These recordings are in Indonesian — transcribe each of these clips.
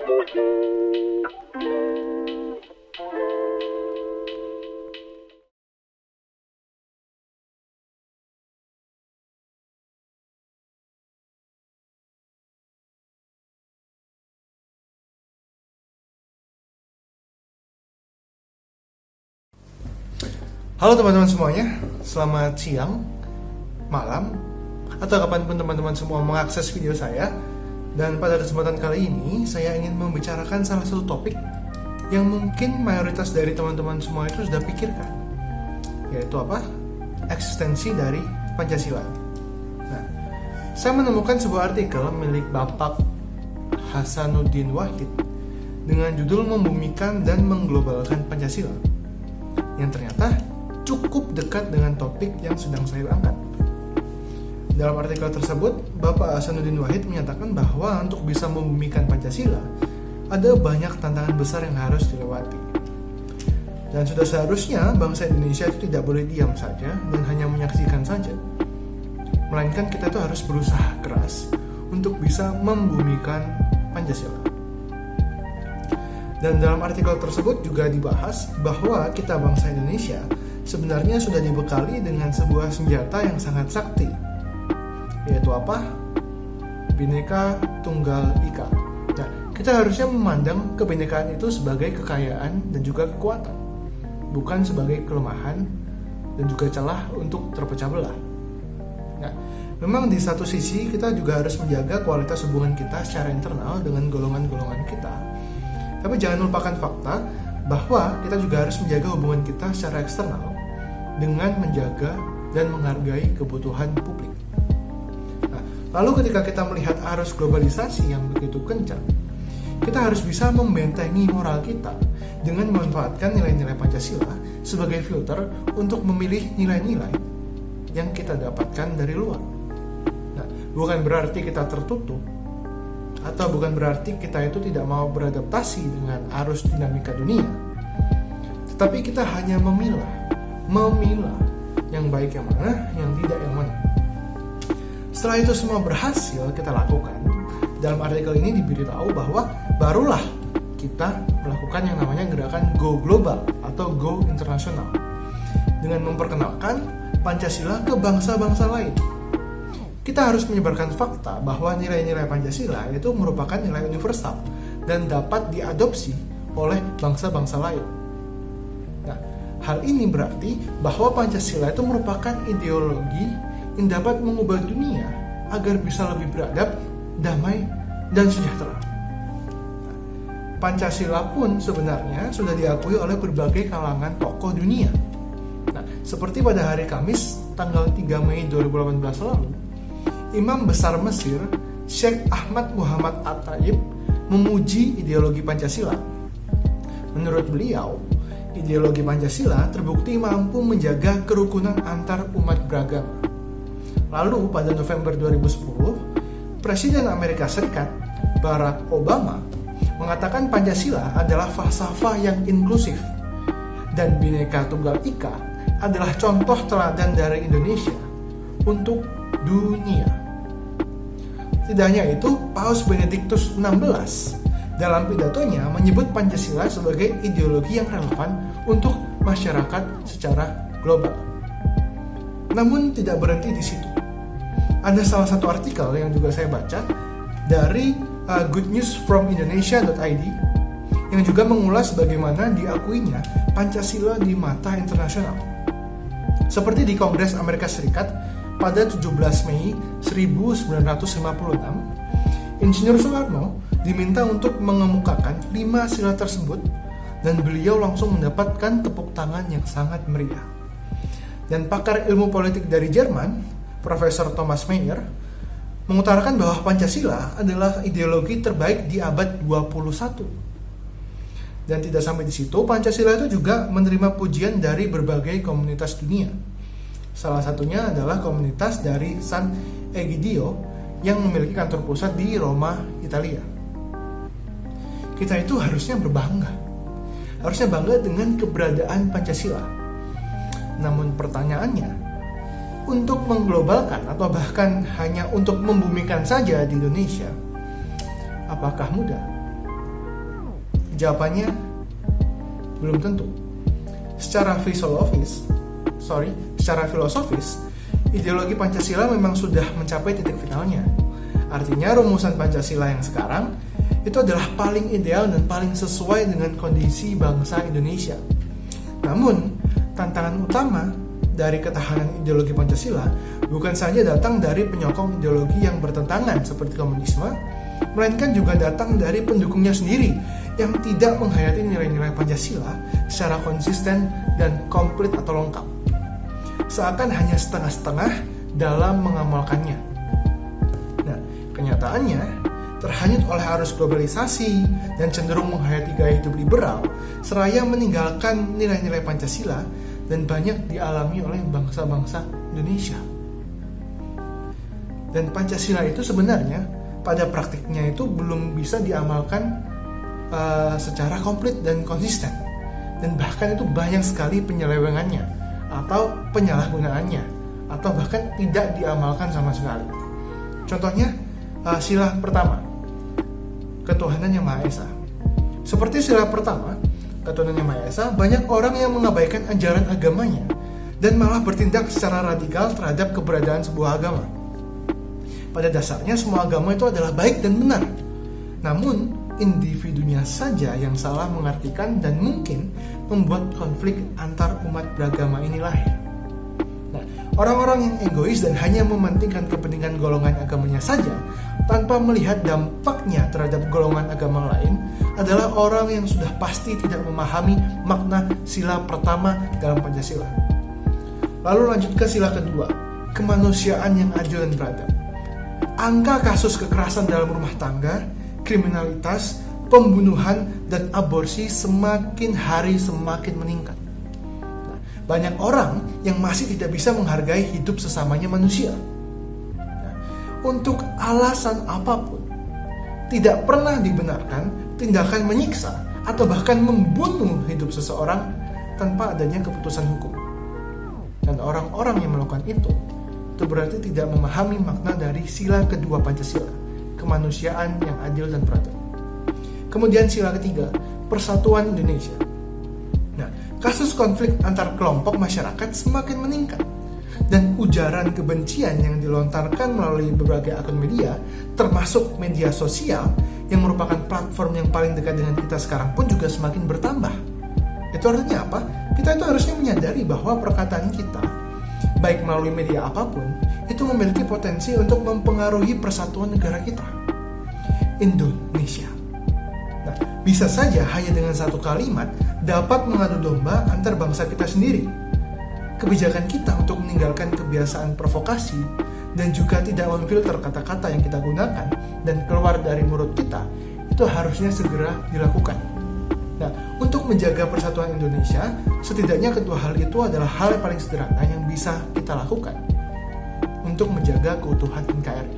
Halo teman-teman semuanya, selamat siang, malam, atau kapanpun teman-teman semua mengakses video saya. Dan pada kesempatan kali ini, saya ingin membicarakan salah satu topik yang mungkin mayoritas dari teman-teman semua itu sudah pikirkan, yaitu apa? Eksistensi dari Pancasila. Nah, saya menemukan sebuah artikel milik Bapak Hasanuddin Wahid dengan judul Membumikan dan Mengglobalkan Pancasila, yang ternyata cukup dekat dengan topik yang sedang saya angkat. Dalam artikel tersebut, Bapak Hasanuddin Wahid menyatakan bahwa untuk bisa membumikan Pancasila, ada banyak tantangan besar yang harus dilewati. Dan sudah seharusnya bangsa Indonesia itu tidak boleh diam saja dan hanya menyaksikan saja. Melainkan kita itu harus berusaha keras untuk bisa membumikan Pancasila. Dan dalam artikel tersebut juga dibahas bahwa kita bangsa Indonesia sebenarnya sudah dibekali dengan sebuah senjata yang sangat sakti, yaitu apa? Bhinneka Tunggal Ika. Nah, kita harusnya memandang kebinekaan itu sebagai kekayaan dan juga kekuatan, bukan sebagai kelemahan dan juga celah untuk terpecah belah. Nah, memang di satu sisi kita juga harus menjaga kualitas hubungan kita secara internal dengan golongan-golongan kita. Tapi jangan melupakan fakta bahwa kita juga harus menjaga hubungan kita secara eksternal dengan menjaga dan menghargai kebutuhan publik. Nah, lalu ketika kita melihat arus globalisasi yang begitu kencang, kita harus bisa membentengi moral kita dengan memanfaatkan nilai-nilai Pancasila sebagai filter untuk memilih nilai-nilai yang kita dapatkan dari luar. Nah, bukan berarti kita tertutup, atau bukan berarti kita itu tidak mau beradaptasi dengan arus dinamika dunia, tetapi kita hanya memilah yang baik yang mana, yang tidak yang mana. Setelah itu semua berhasil kita lakukan, dalam artikel ini diberitahu bahwa barulah kita melakukan yang namanya gerakan Go Global atau Go Internasional dengan memperkenalkan Pancasila ke bangsa-bangsa lain. Kita harus menyebarkan fakta bahwa nilai-nilai Pancasila itu merupakan nilai universal dan dapat diadopsi oleh bangsa-bangsa lain. Nah, hal ini berarti bahwa Pancasila itu merupakan ideologi yang dapat mengubah dunia agar bisa lebih beradab, damai, dan sejahtera. Nah, Pancasila pun sebenarnya sudah diakui oleh berbagai kalangan tokoh dunia. Nah, seperti pada hari Kamis, tanggal 3 Mei 2018 lalu, Imam Besar Mesir, Sheikh Ahmad Muhammad At-Taib, memuji ideologi Pancasila. Menurut beliau, ideologi Pancasila terbukti mampu menjaga kerukunan antar umat beragama. Lalu pada November 2010, Presiden Amerika Serikat, Barack Obama, mengatakan Pancasila adalah falsafah yang inklusif dan Bhinneka Tunggal Ika adalah contoh teladan dari Indonesia untuk dunia. Tidak hanya itu, Paus Benediktus XVI dalam pidatonya menyebut Pancasila sebagai ideologi yang relevan untuk masyarakat secara global. Namun tidak berhenti di situ. Ada salah satu artikel yang juga saya baca dari goodnewsfromindonesia.id yang juga mengulas bagaimana diakuinya Pancasila di mata internasional. Seperti di Kongres Amerika Serikat pada 17 Mei 1956, Insinyur Soekarno diminta untuk mengemukakan 5 sila tersebut dan beliau langsung mendapatkan tepuk tangan yang sangat meriah. Dan pakar ilmu politik dari Jerman, Profesor Thomas Mayer, mengutarakan bahwa Pancasila adalah ideologi terbaik di abad 21. Dan tidak sampai di situ, Pancasila itu juga menerima pujian dari berbagai komunitas dunia. Salah satunya adalah komunitas dari San Egidio yang memiliki kantor pusat di Roma, Italia. Kita itu harusnya bangga dengan keberadaan Pancasila. Namun pertanyaannya, untuk mengglobalkan atau bahkan hanya untuk membumikan saja di Indonesia, apakah mudah? Jawabannya belum tentu. Secara filosofis, ideologi Pancasila memang sudah mencapai titik finalnya. Artinya rumusan Pancasila yang sekarang itu adalah paling ideal dan paling sesuai dengan kondisi bangsa Indonesia. Namun, tantangan utama dari ketahanan ideologi Pancasila bukan saja datang dari penyokong ideologi yang bertentangan seperti komunisme, melainkan juga datang dari pendukungnya sendiri yang tidak menghayati nilai-nilai Pancasila secara konsisten dan komplit atau lengkap. Seakan hanya setengah-setengah dalam mengamalkannya. Nah, kenyataannya terhanyut oleh arus globalisasi dan cenderung menghayati gaya hidup liberal, seraya meninggalkan nilai-nilai Pancasila dan banyak dialami oleh bangsa-bangsa Indonesia. Dan Pancasila itu sebenarnya pada praktiknya itu belum bisa diamalkan secara komplit dan konsisten. Dan bahkan itu banyak sekali penyelewengannya atau penyalahgunaannya, atau bahkan tidak diamalkan sama sekali. Contohnya sila pertama, ketuhanan yang Maha Esa. Seperti sila pertama, ketuhanan yang Maha Esa, banyak orang yang mengabaikan ajaran agamanya dan malah bertindak secara radikal terhadap keberadaan sebuah agama. Pada dasarnya semua agama itu adalah baik dan benar. Namun, individunya saja yang salah mengartikan dan mungkin membuat konflik antar umat beragama ini lahir. Nah, orang-orang yang egois dan hanya mementingkan kepentingan golongan agamanya saja tanpa melihat dampaknya terhadap golongan agama lain adalah orang yang sudah pasti tidak memahami makna sila pertama dalam Pancasila. Lalu lanjut ke sila kedua, kemanusiaan yang adil dan beradab. Angka kasus kekerasan dalam rumah tangga, kriminalitas, pembunuhan, dan aborsi semakin hari semakin meningkat. Nah, banyak orang yang masih tidak bisa menghargai hidup sesamanya manusia. Nah, untuk alasan apapun, tidak pernah dibenarkan tindakan menyiksa atau bahkan membunuh hidup seseorang tanpa adanya keputusan hukum. Dan orang-orang yang melakukan itu berarti tidak memahami makna dari sila kedua Pancasila, kemanusiaan yang adil dan beradab. Kemudian sila ketiga, persatuan Indonesia. Nah, kasus konflik antar kelompok masyarakat semakin meningkat dan ujaran kebencian yang dilontarkan melalui berbagai akun media, termasuk media sosial yang merupakan platform yang paling dekat dengan kita sekarang pun juga semakin bertambah. Itu artinya apa? Kita itu harusnya menyadari bahwa perkataan kita, baik melalui media apapun, itu memiliki potensi untuk mempengaruhi persatuan negara kita, Indonesia. Nah, bisa saja hanya dengan satu kalimat dapat mengadu domba antar bangsa kita sendiri. Kebijakan kita untuk meninggalkan kebiasaan provokasi dan juga tidak memfilter kata-kata yang kita gunakan dan keluar dari mulut kita, itu harusnya segera dilakukan. Nah, untuk menjaga persatuan Indonesia, setidaknya kedua hal itu adalah hal yang paling sederhana yang bisa kita lakukan untuk menjaga keutuhan NKRI.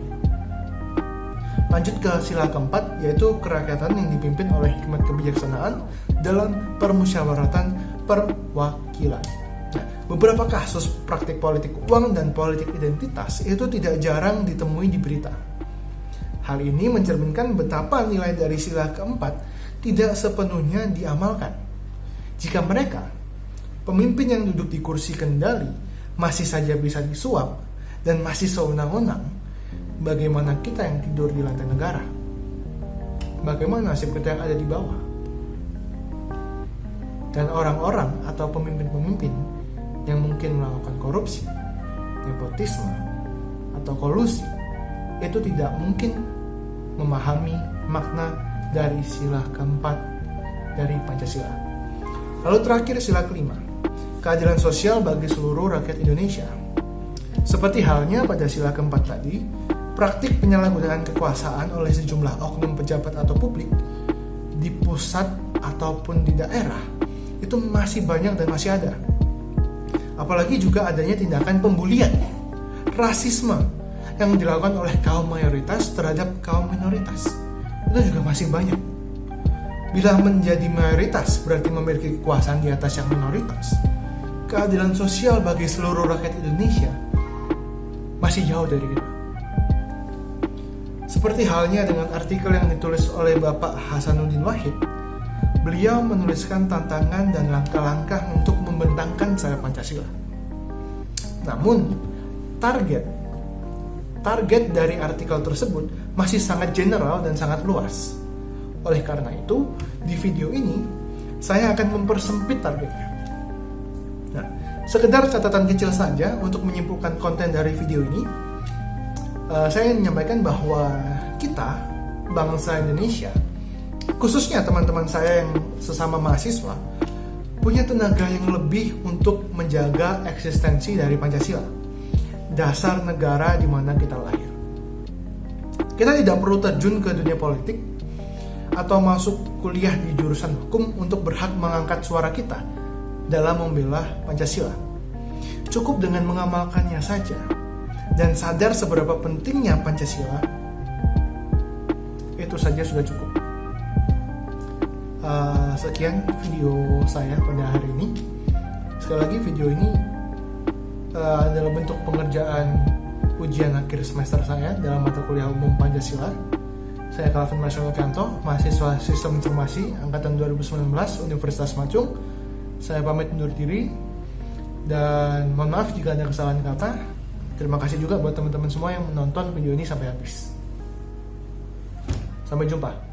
Lanjut ke sila keempat, yaitu kerakyatan yang dipimpin oleh hikmat kebijaksanaan dalam permusyawaratan perwakilan. Nah, beberapa kasus praktik politik uang dan politik identitas itu tidak jarang ditemui di berita. Hal ini mencerminkan betapa nilai dari sila keempat tidak sepenuhnya diamalkan. Jika mereka, pemimpin yang duduk di kursi kendali, masih saja bisa disuap dan masih sewenang-wenang, bagaimana kita yang tidur di lantai negara? Bagaimana nasib kita yang ada di bawah? Dan orang-orang atau pemimpin-pemimpin yang mungkin melakukan korupsi, nepotisme, atau kolusi, itu tidak mungkin memahami makna dari sila keempat dari Pancasila. Lalu terakhir sila kelima, keadilan sosial bagi seluruh rakyat Indonesia. Seperti halnya pada sila keempat tadi, praktik penyalahgunaan kekuasaan oleh sejumlah oknum pejabat atau publik di pusat ataupun di daerah itu masih banyak dan masih ada. Apalagi juga adanya tindakan pembulian, rasisme yang dilakukan oleh kaum mayoritas terhadap kaum minoritas. Itu juga masih banyak. Bila menjadi mayoritas berarti memiliki kekuasaan di atas yang minoritas, keadilan sosial bagi seluruh rakyat Indonesia masih jauh dari kita. Seperti halnya dengan artikel yang ditulis oleh Bapak Hasanuddin Wahid, beliau menuliskan tantangan dan langkah-langkah untuk membentangkan sayap Pancasila. Namun, target dari artikel tersebut masih sangat general dan sangat luas. Oleh karena itu, di video ini saya akan mempersempit targetnya. Nah, sekedar catatan kecil saja untuk menyimpulkan konten dari video ini, saya ingin menyampaikan bahwa kita, bangsa Indonesia, khususnya teman-teman saya yang sesama mahasiswa, punya tenaga yang lebih untuk menjaga eksistensi dari Pancasila, dasar negara di mana kita lahir. Kita tidak perlu terjun ke dunia politik atau masuk kuliah di jurusan hukum untuk berhak mengangkat suara kita dalam membela Pancasila. Cukup dengan mengamalkannya saja dan sadar seberapa pentingnya Pancasila, itu saja sudah cukup. Sekian video saya pada hari ini. Sekali lagi, video ini adalah bentuk pengerjaan ujian akhir semester saya dalam mata kuliah umum Pancasila. Saya Calvin Marcelo Kanto, mahasiswa Sistem Informasi Angkatan 2019 Universitas Macung. Saya pamit undur diri dan mohon maaf jika ada kesalahan kata. Terima kasih juga buat teman-teman semua yang menonton video ini sampai habis. Sampai jumpa.